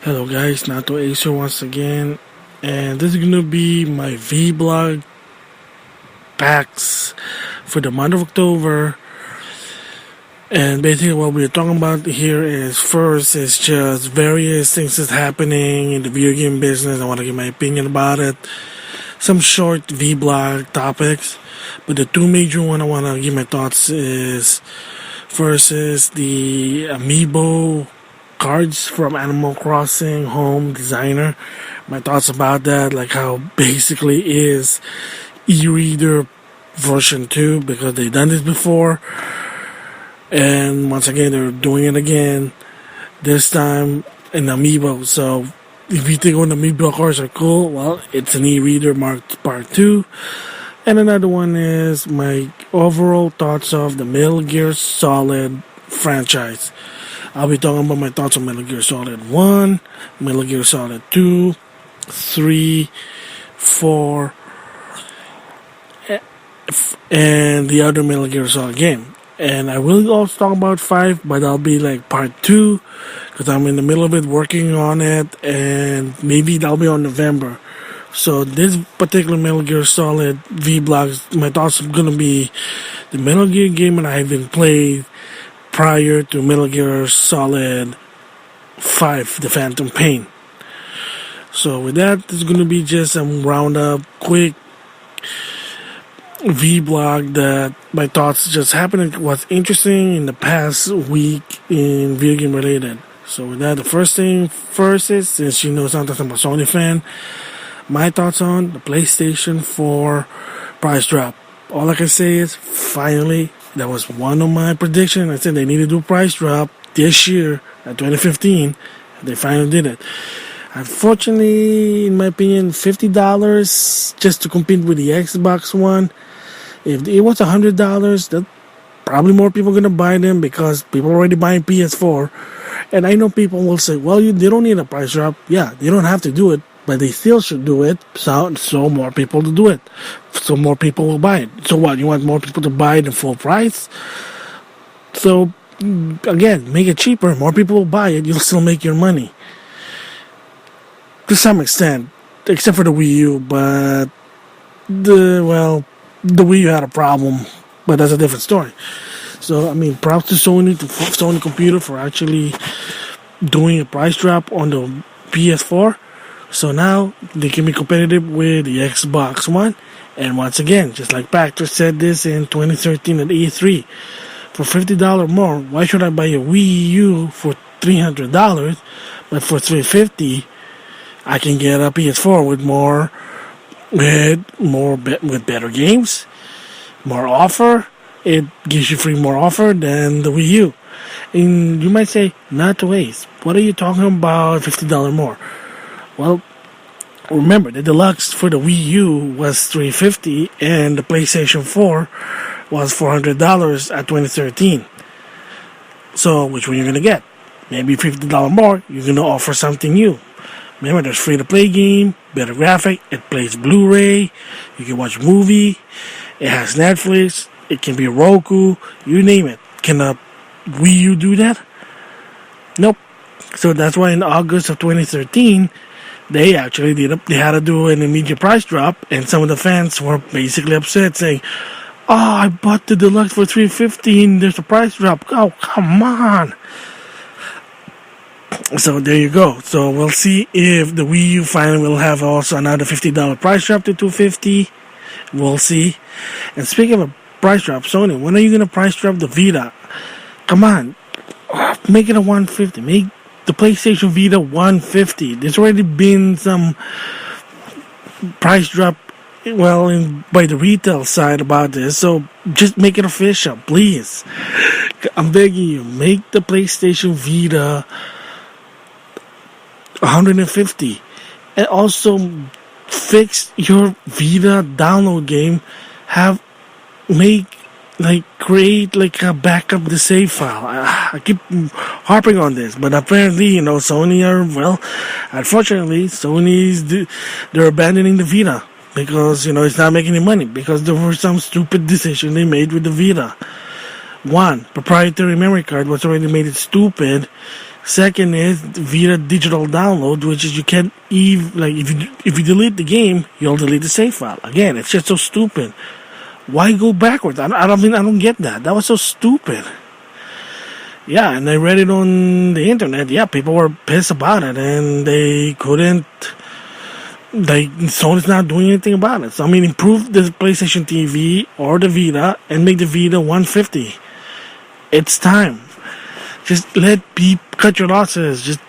Hello guys, NautoAisDx once again, and this is gonna be my vlog packs for the month of October. And basically, what we're talking about here is first is just various things that's happening in the video game business. I want to give my opinion about it. Some short vlog topics, but the two major one I want to give my thoughts is first is the Amiibo cards from Animal Crossing Home Designer. My thoughts about that, like how basically is e-reader version 2 because they've done this before, and once again they're doing it again, this time in Amiibo. So if you think when Amiibo cards are cool, well, it's an e-reader marked part 2. And another one is my overall thoughts of the Metal Gear Solid franchise. I'll be talking about my thoughts on Metal Gear Solid 1, Metal Gear Solid 2, 3, 4, and the other Metal Gear Solid game. And I will also talk about 5, but I'll be like part 2, because I'm in the middle of it working on it, and maybe that'll be on November. So this particular Metal Gear Solid vlogs, my thoughts are going to be the Metal Gear game that I haven't played prior to Metal Gear Solid 5, The Phantom Pain. So with that, this is going to be just some roundup, quick vlog that my thoughts just happened, what's interesting in the past week in video game related. So with that, the first thing first is, since you know sometimes I'm a Sony fan, my thoughts on the PlayStation 4 Price Drop. All I can say is, finally, that was one of my predictions. I said they need to do Price Drop this year, at 2015. They finally did it. Unfortunately, in my opinion, $50 just to compete with the Xbox One. If it was $100, that probably more people are going to buy them because people are already buying PS4. And I know people will say, well, they don't need a Price Drop. Yeah, they don't have to do it, but they still should do it, so more people to do it, so more people will buy it. So what, you want more people to buy the full price? So again, make it cheaper, more people will buy it, you'll still make your money to some extent, except for the Wii U. But the Wii U had a problem, but that's a different story. So I mean, props to Sony Computer for actually doing a price drop on the PS4. So now they can be competitive with the Xbox One. And once again, just like Pactor said this in 2013 at E3, for $50 more, why should I buy a Wii U for $300, but for $350 I can get a PS4 with better games, more offer. It gives you free more offer than the Wii U. And you might say, not to waste. What are you talking about? $50 more? Well, remember the deluxe for the Wii U was $350 and the PlayStation 4 was $400 at 2013. So which one you're gonna get? Maybe $50 more. You're gonna offer something new. Remember, there's free-to-play game, better graphic. It plays Blu-ray. You can watch movie. It has Netflix. It can be Roku. You name it. Can a Wii U do that? Nope. So that's why in August of 2013. They actually they had to do an immediate price drop, and some of the fans were basically upset, saying, "Oh, I bought the deluxe for $350, and there's a price drop. Oh, come on!" So there you go. So we'll see if the Wii U finally will have also another $50 price drop to $250. We'll see. And speaking of a price drop, Sony, when are you gonna price drop the Vita? Come on, make it a $150. Make the PlayStation Vita $150. There's already been some price drop, by the retail side about this. So just make it official, please. I'm begging you, make the PlayStation Vita $150, and also fix your Vita download game. Create like a backup the save file. I keep harping on this, but apparently, Sony unfortunately, they're abandoning the Vita because, it's not making any money because there were some stupid decision they made with the Vita. One, proprietary memory card was already made it stupid. Second is Vita digital download, which is you can't even, like, if you delete the game, you'll delete the save file. Again, it's just so stupid. Why go backwards? I don't get that. That was so stupid. Yeah, and I read it on the internet. Yeah, people were pissed about it, and they couldn't. Sony's not doing anything about it. So I mean, improve the PlayStation TV or the Vita and make the Vita 150. It's time. Just let people cut your losses. Just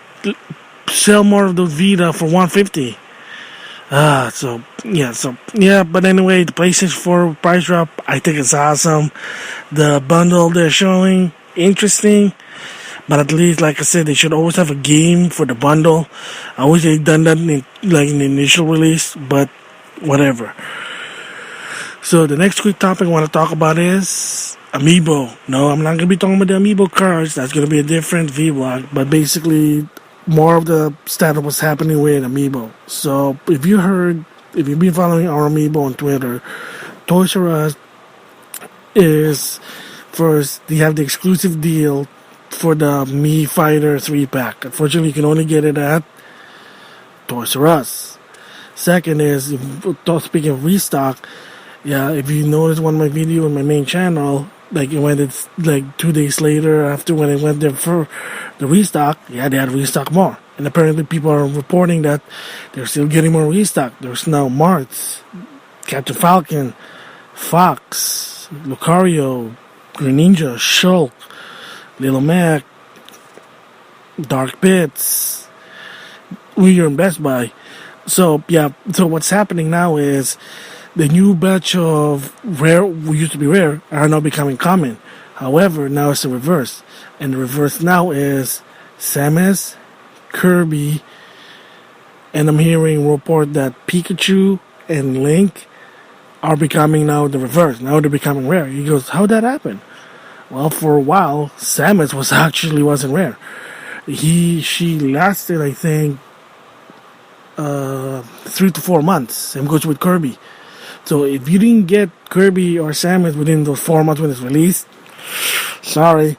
sell more of those Vita for 150. But anyway, the PlayStation 4 Price Drop, I think it's awesome. The bundle they're showing, interesting. But at least, like I said, they should always have a game for the bundle. I wish they'd done that in the initial release, but whatever. So the next quick topic I want to talk about is Amiibo. No, I'm not going to be talking about the Amiibo cards. That's going to be a different vlog. But basically, more of the stuff that was happening with Amiibo. So if you've been following our Amiibo on Twitter, Toys R Us is first. They have the exclusive deal for the Me Fighter 3-pack. Unfortunately, you can only get it at Toys R Us. Second is, speaking of restock, yeah, if you notice one of my videos on my main channel, like when it's like 2 days later after when it went there for the restock, yeah, they had restock more. And apparently people are reporting that they're still getting more restock. There's now Marts, Captain Falcon, Fox, Lucario, Green Ninja, Shulk, Little Mac, Dark Bits. We are in Best Buy. So what's happening now is the new batch of rare, we used to be rare, are now becoming common. However, now it's the reverse. And the reverse now is Samus, Kirby, and I'm hearing report that Pikachu and Link are becoming now the reverse. Now they're becoming rare. He goes, how'd that happen? Well, for a while, Samus wasn't rare. She lasted, I think, 3 to 4 months. Same goes with Kirby. So if you didn't get Kirby or Samus within those 4 months when it's released, sorry.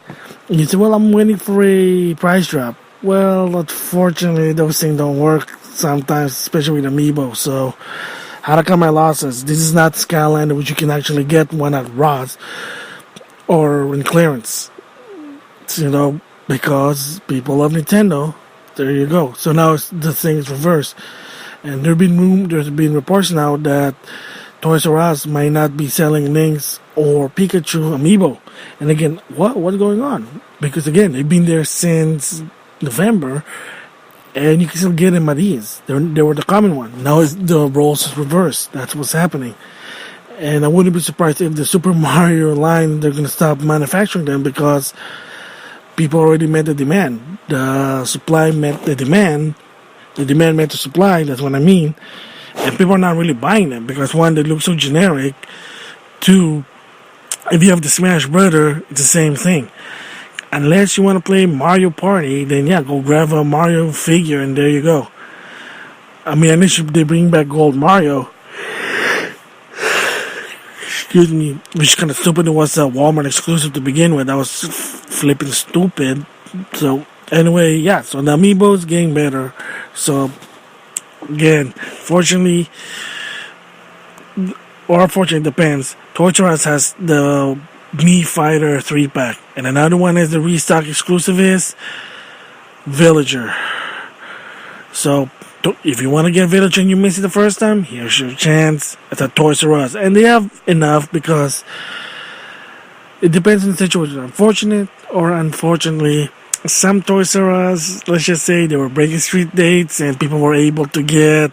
You say, well, I'm waiting for a price drop. Well, unfortunately, those things don't work sometimes, especially with Amiibo. So, how to cut my losses? This is not Skylander, which you can actually get one at Ross or in clearance. Because people love Nintendo. There you go. So now the thing is reversed. And there's been reports now that Toys R Us might not be selling Link's or Pikachu Amiibo. And again, what's going on? Because again, they've been there since November, and you can still get them at ease. They were the common one. Now the roles is reversed. That's what's happening. And I wouldn't be surprised if the Super Mario line, they're going to stop manufacturing them because people already met the demand. The supply met the demand. The demand met the supply. That's what I mean. And people are not really buying them because, one, they look so generic. Two, if you have the Smash Brother, it's the same thing. Unless you want to play Mario Party, then yeah, go grab a Mario figure and there you go. I mean, unless they bring back Gold Mario. Excuse me, which is kind of stupid. It was a Walmart exclusive to begin with. That was flipping stupid. So anyway, yeah, so the Amiibo is getting better. So again, fortunately, or unfortunately, it depends. Toys R Us has the Me Fighter 3-pack. And another one is the restock exclusive is Villager. So if you want to get Villager and you missed it the first time, here's your chance. It's at Toys R Us. And they have enough because it depends on the situation. Unfortunate or unfortunately, some Toys R Us, let's just say they were breaking street dates and people were able to get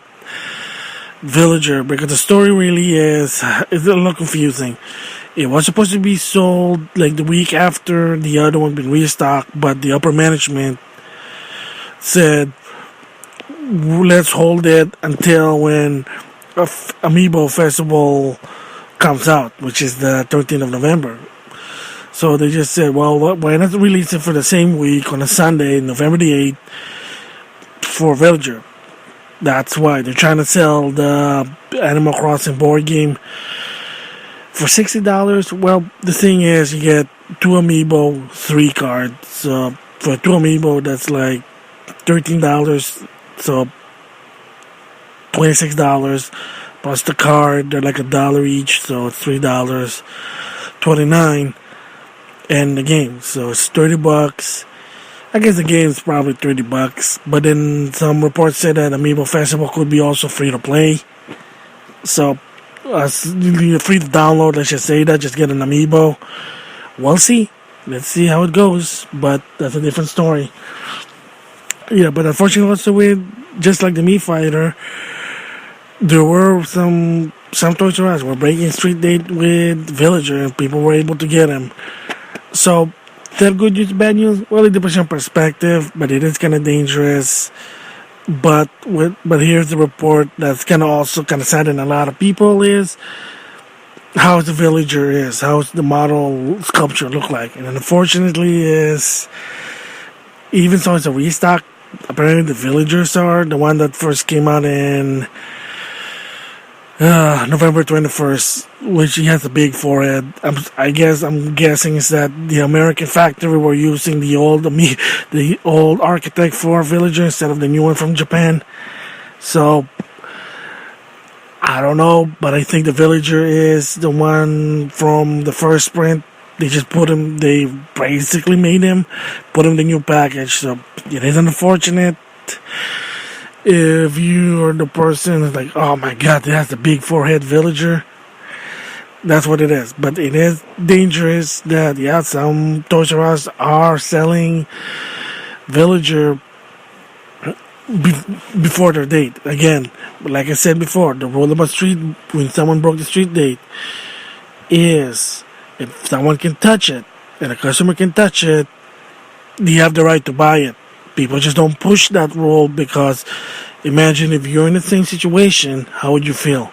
Villager because the story really is, it's a little confusing. It was supposed to be sold like the week after the other one been restocked, but the upper management said, let's hold it until when Amiibo Festival comes out, which is the 13th of November. So they just said, well, why not release it for the same week on a Sunday, November the 8th, for Villager. That's why they're trying to sell the Animal Crossing board game for $60. Well, the thing is, you get 2 Amiibo, 3 cards. for 2 Amiibo, that's like $13. So $26 plus the card. They're like $1 each, so it's $3.29, and the game. So it's $30. I guess the game's probably $30, but then some reports said that Amiibo Festival could be also free to play. So, free to download, let's just say that, just get an Amiibo. We'll see. Let's see how it goes, but that's a different story. Yeah, but unfortunately also with, just like the Mii Fighter, there were some Toys R Us were breaking street date with Villager, and people were able to get him. So, is that good news, bad news? Well, it depends on perspective, but it is kind of dangerous. But here's the report that's kind of also kind of sadden a lot of people is how the Villager is, how's the model sculpture look like, and unfortunately is, even though it's a restock, apparently the Villagers are the one that first came out in November 21st, which he has a big forehead. I'm guessing is that the American factory were using the old architect for Villager instead of the new one from Japan. So I don't know, but I think the Villager is the one from the first print. They just they basically made him, put him in the new package. So it is unfortunate. If you are the person who's like, oh my god, it has the big forehead Villager, that's what it is. But it is dangerous that, yeah, some Toys R Us are selling Villager before their date. Again, like I said before, the rule about street, when someone broke the street date, is if someone can touch it, and a customer can touch it, they have the right to buy it. People just don't push that rule, because imagine if you're in the same situation, how would you feel?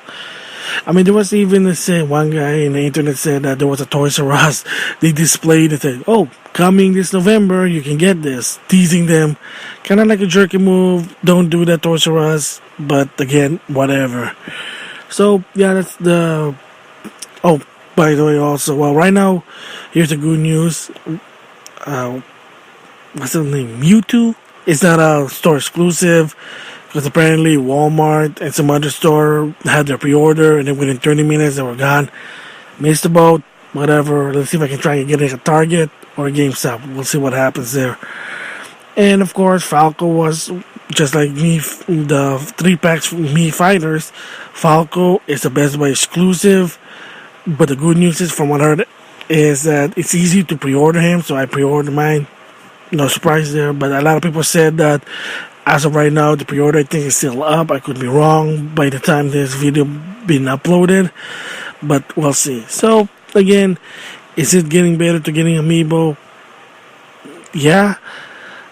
I mean, there was even one guy in the internet said that there was a Toys R Us. They displayed it, said, "Oh, coming this November, you can get this," teasing them, kind of like a jerky move. Don't do that, Toys R Us. But again, whatever. So yeah, that's the. Oh, by the way, also, well, right now, here's the good news. What's the name? Mewtwo. It's not a store exclusive, because apparently Walmart and some other store had their pre-order, and then within 30 minutes they were gone. Missed the boat. Whatever. Let's see if I can try and get it at Target or GameStop. We'll see what happens there. And of course, Falco was just like me. The 3-packs from Mii Fighters. Falco is the Best Buy exclusive, but the good news is, from what I heard, is that it's easy to pre-order him. So I pre-ordered mine. No surprise there, but a lot of people said that as of right now, the pre-order, I think, is still up. I could be wrong by the time this video been uploaded, but we'll see. So again, is it getting better to getting Amiibo? Yeah.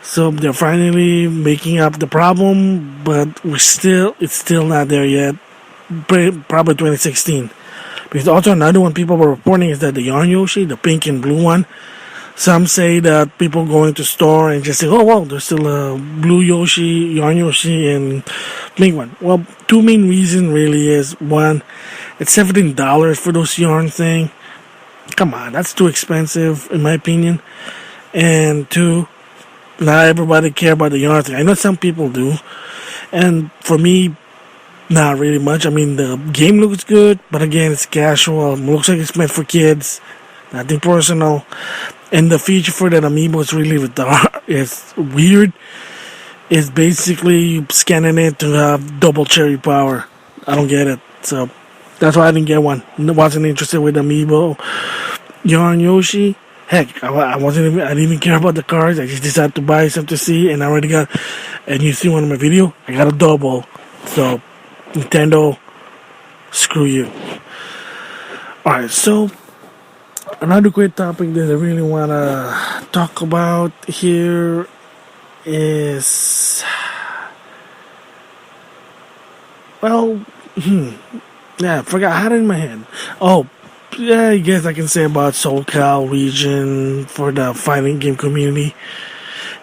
So they're finally making up the problem, but it's still not there yet. Probably 2016. Because also another one people were reporting is that the Yarn Yoshi, the pink and blue one. Some say that people go into store and just say, oh, well, there's still a blue Yoshi, Yarn Yoshi, and pink one. Well, two main reasons really is, one, it's $17 for those yarn thing. Come on, that's too expensive, in my opinion. And two, not everybody care about the yarn thing. I know some people do. And for me, not really much. I mean, the game looks good, but again, it's casual. It looks like it's meant for kids. Nothing personal. And the feature for that Amiibo is really it's weird. It's basically scanning it to have double cherry power. I don't get it. So that's why I didn't get one. Wasn't interested with Amiibo. Yarn Yoshi. Heck, I didn't even care about the cards. I just decided to buy some to see, and I already got. And you see one of my video, I got a double. So Nintendo, screw you. Alright, so another great topic that I really want to talk about here is, well, yeah, I forgot. I had it in my head. Oh, yeah, I guess I can say about SoCal Region for the fighting game community.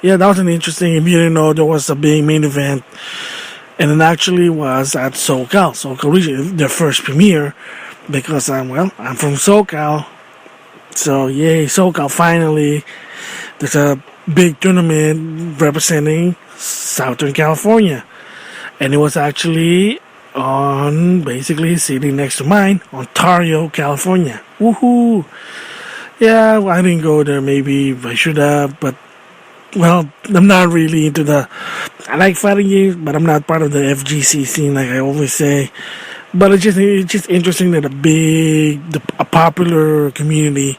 Yeah, that was an interesting. If you didn't know, there was a big main event, and it actually was at SoCal Region, their first premiere, because I'm from SoCal. So yay, SoCal, finally. There's a big tournament representing Southern California. And it was actually on basically city next to mine, Ontario, California. Woohoo! Yeah, well, I didn't go there. Maybe I should have, but well, I'm not really into I like fighting games, but I'm not part of the FGC scene, like I always say. But it's just interesting that a popular community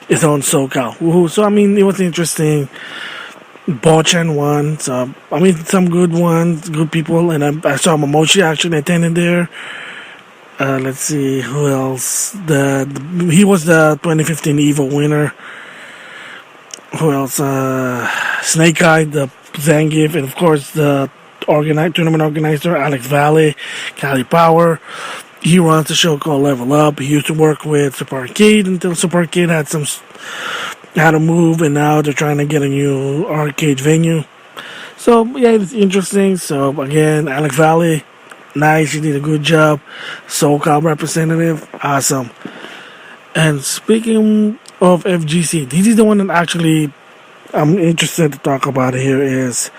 is on SoCal. Woohoo! So I mean, it was interesting. Bochan won, so I mean, some good ones, good people, and I saw Momochi actually attending there. Let's see who else. He was the 2015 Evo winner. Who else? Snake Eye, the Zangief, and of course the tournament organizer Alex Valley, Cali Power. He runs a show called Level Up. He used to work with Super Arcade until Super Arcade had to move, and now they're trying to get a new arcade venue. So yeah, it's interesting. So again, Alex Valley, nice. You did a good job. SoCal representative, awesome. And speaking of FGC, this is the one that actually I'm interested to talk about here. Is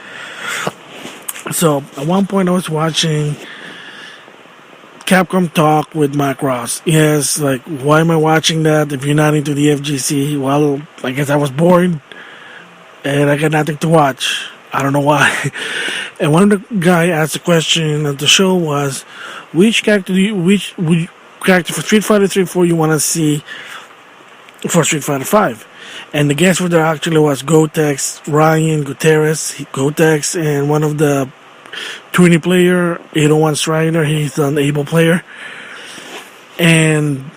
so at one point I was watching Capcom talk with Mac Ross. Yes, like, why am I watching that if you're not into the FGC? Well, I guess I was bored and I got nothing to watch. I don't know why. And one of the guy asked a question at the show was, which character for Street Fighter 3 4 you want to see for Street Fighter 5? And the guest for there actually was Gotex, Ryan Gutierrez, Gotex, and one of the 20 player, 801 Strider. He's an able player. And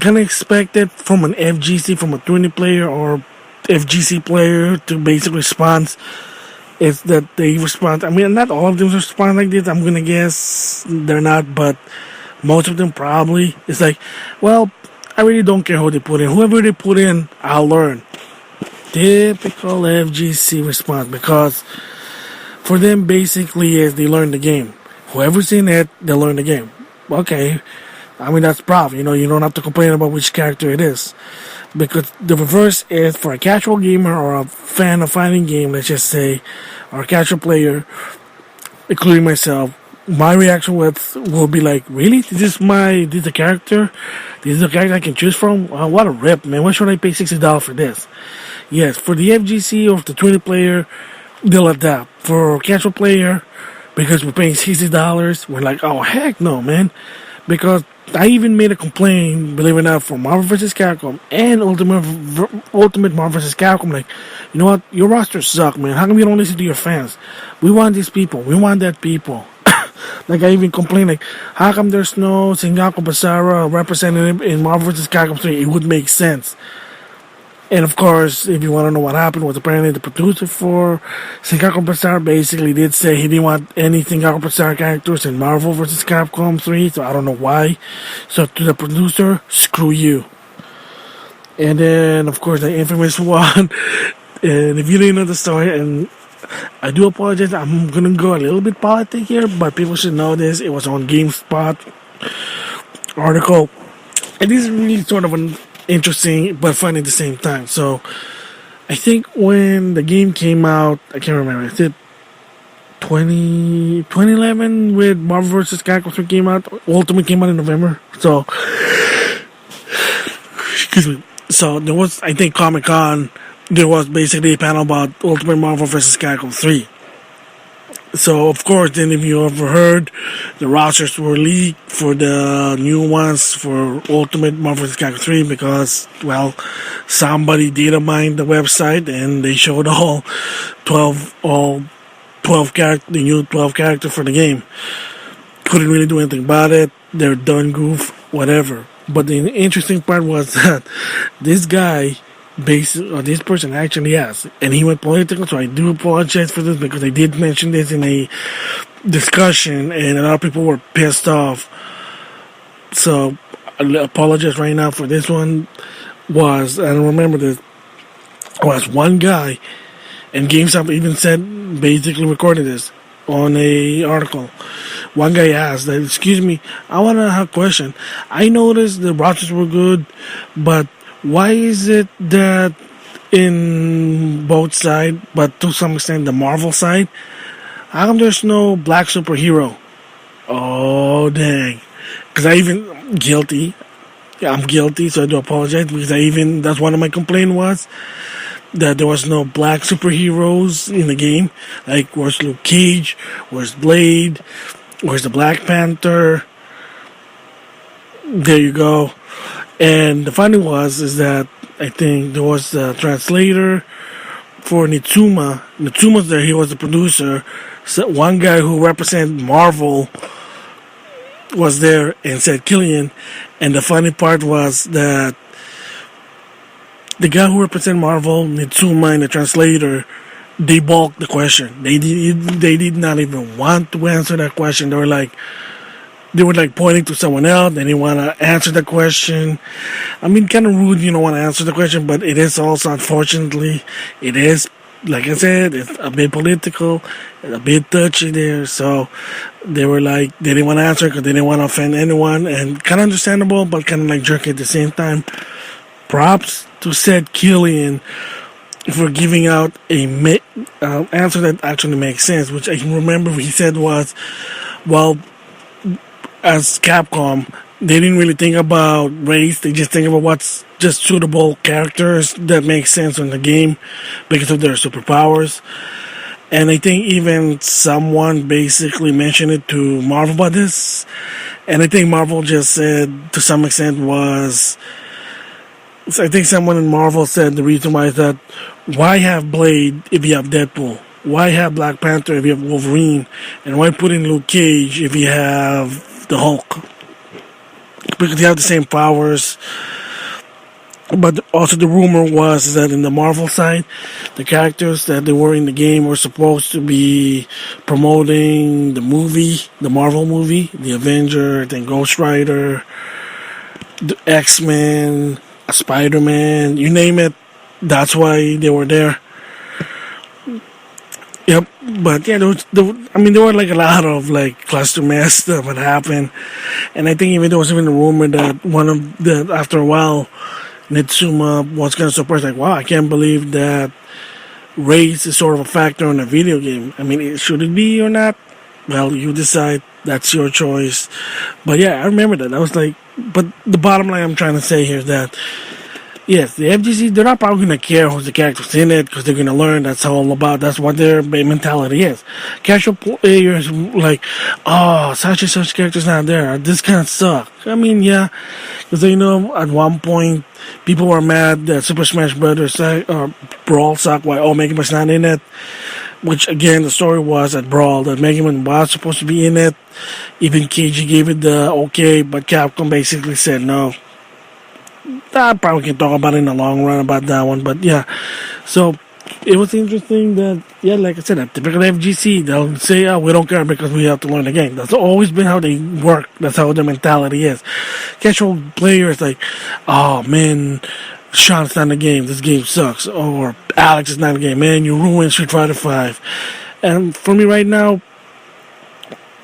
kind of expected from an FGC, from a 20 player or FGC player to basically respond. Is that they respond. I mean, not all of them respond like this. I'm going to guess they're not, but most of them probably. It's like, well, I really don't care who they put in. Whoever they put in, I'll learn. Typical FGC response, because for them, basically, is they learn the game. Whoever's in it, they learn the game. Okay. I mean, that's prof. You don't have to complain about which character it is. Because the reverse is for a casual gamer or a fan of fighting game, let's just say, or a casual player, including myself, my reaction will be like, really? This is a character? This is a character I can choose from? What a rip, man. Why should I pay $60 for this? Yes, for the FGC or the 20 player, they'll adapt. For casual player, because we're paying $60, we're like, oh heck no, man. Because I even made a complaint, believe it or not, for Marvel vs. Capcom and Ultimate Marvel vs. Capcom. Like, you know what? Your rosters suck, man. How come you don't listen to your fans? We want these people. We want that people. Like, I even complained, like, how come there's no Sengoku Basara representative in Marvel vs. Capcom 3? It would make sense. And of course, if you want to know what happened, was apparently the producer for Sengoku Basara basically did say he didn't want any Sengoku Basara characters in Marvel vs. Capcom 3, so I don't know why. So to the producer, screw you. And then, of course, the infamous one. And if you didn't know the story, and I do apologize, I'm going to go a little bit politic here, but people should know this. It was on GameSpot article. And this is really sort of an interesting but fun at the same time. So I think when the game came out, I can't remember, is it 2011 with Marvel vs. Capcom 3 came out? Ultimate came out in November. So excuse me. So there was, I think, Comic-Con, there was basically a panel about Ultimate Marvel vs. Capcom 3. So, of course, then if you ever heard, the rosters were leaked for the new ones for Ultimate Marvel vs. Capcom 3 because, well, somebody data mined the website and they showed all 12 character, the new 12 character for the game. Couldn't really do anything about it. They're done goof, whatever. But the interesting part was that this guy, this person actually asked, and he went political, so I do apologize for this because I did mention this in a discussion and a lot of people were pissed off. So I apologize right now for this one. I don't remember this, was one guy, and GameStop even said, basically recorded this on a article. One guy asked, excuse me, I want to have a question. I noticed the rosters were good, but why is it that in both sides, but to some extent the Marvel side. How come there's no black superhero? Oh dang! Because I even guilty. Yeah, I'm guilty, so I do apologize. Because that's one of my complaints was that there was no black superheroes in the game. Like, where's Luke Cage? Where's Blade? Where's the Black Panther? There you go. And the funny is that I think there was a translator for Nitsuma. Nitsuma's there. He was the producer. So one guy who represented Marvel was there and said Killian. And the funny part was that the guy who represented Marvel, Nitsuma, and the translator, they balked the question. They did not even want to answer that question. They were like pointing to someone else. They didn't want to answer the question. I mean, kind of rude, you don't want to answer the question, but it is also, unfortunately, it is, like I said, it's a bit political, a bit touchy there. So they were like, they didn't want to answer because they didn't want to offend anyone, and kind of understandable, but kind of like jerky at the same time. Props to said Killian for giving out a answer that actually makes sense, which I can remember he said was, well, as Capcom, they didn't really think about race. They just think about what's just suitable characters that make sense in the game because of their superpowers. And I think even someone basically mentioned it to Marvel about this. And I think Marvel just said, to some extent, I think someone in Marvel said the reason why is that, why have Blade if you have Deadpool? Why have Black Panther if you have Wolverine? And why put in Luke Cage if you have the Hulk? Because they have the same powers. But also the rumor was that in the Marvel side, the characters that they were in the game were supposed to be promoting the movie, the Marvel movie, the Avenger, then Ghost Rider, the X-Men, Spider-Man, you name it. That's why they were there. Yep, but yeah, there were like a lot of like cluster mess stuff that happened, and I think even there was even a rumor that after a while, Nitsuma was kind of surprised, like, wow, I can't believe that race is sort of a factor in a video game. I mean, should it be or not? Well, you decide. That's your choice. But yeah, I remember that. I was like, but the bottom line I'm trying to say here is that, yes, the FGC, they're not probably going to care who's the characters in it because they're going to learn that's all about. That's what their mentality is. Casual players like, oh, such and such character's not there. This kind of suck. I mean, yeah, because at one point people were mad that Super Smash Brothers Brawl sucked. Why Mega Man's not in it? Which again, the story was at Brawl that Mega Man was supposed to be in it. Even KG gave it the okay, but Capcom basically said no. I probably can talk about it in the long run about that one, but yeah. So it was interesting that, yeah, like I said, a typical FGC, they'll say, oh, we don't care because we have to learn the game. That's always been how they work. That's how their mentality is. Casual players like, oh man, Sean's not in the game. This game sucks. Or Alex is not in the game. Man, you ruined Street Fighter 5. And for me right now,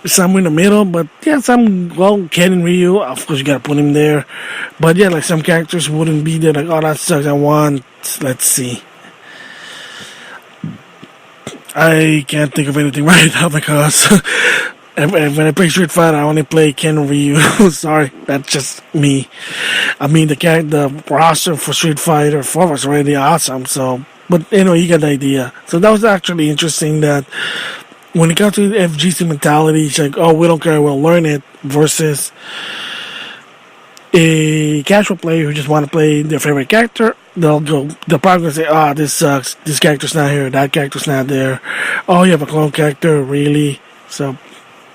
somewhere in the middle, but yeah, Ken and Ryu, of course you gotta put him there. But yeah, like some characters wouldn't be there, like, oh, that sucks, let's see. I can't think of anything right now because when I play Street Fighter, I only play Ken and Ryu. Sorry, that's just me. I mean, the roster for Street Fighter 4 was already awesome, so, but anyway, you get the idea. So that was actually interesting that when it comes to the FGC mentality, it's like, oh, we don't care, we'll learn it, versus a casual player who just want to play their favorite character. They're probably going to say, oh, this sucks, this character's not here, that character's not there. Oh, you have a clone character, really? So,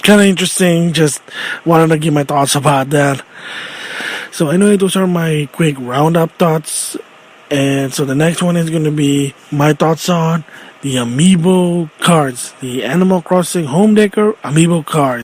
kind of interesting, just wanted to give my thoughts about that. So anyway, those are my quick roundup thoughts. And so the next one is going to be my thoughts on the Amiibo cards, the Animal Crossing Home Decor Amiibo cards.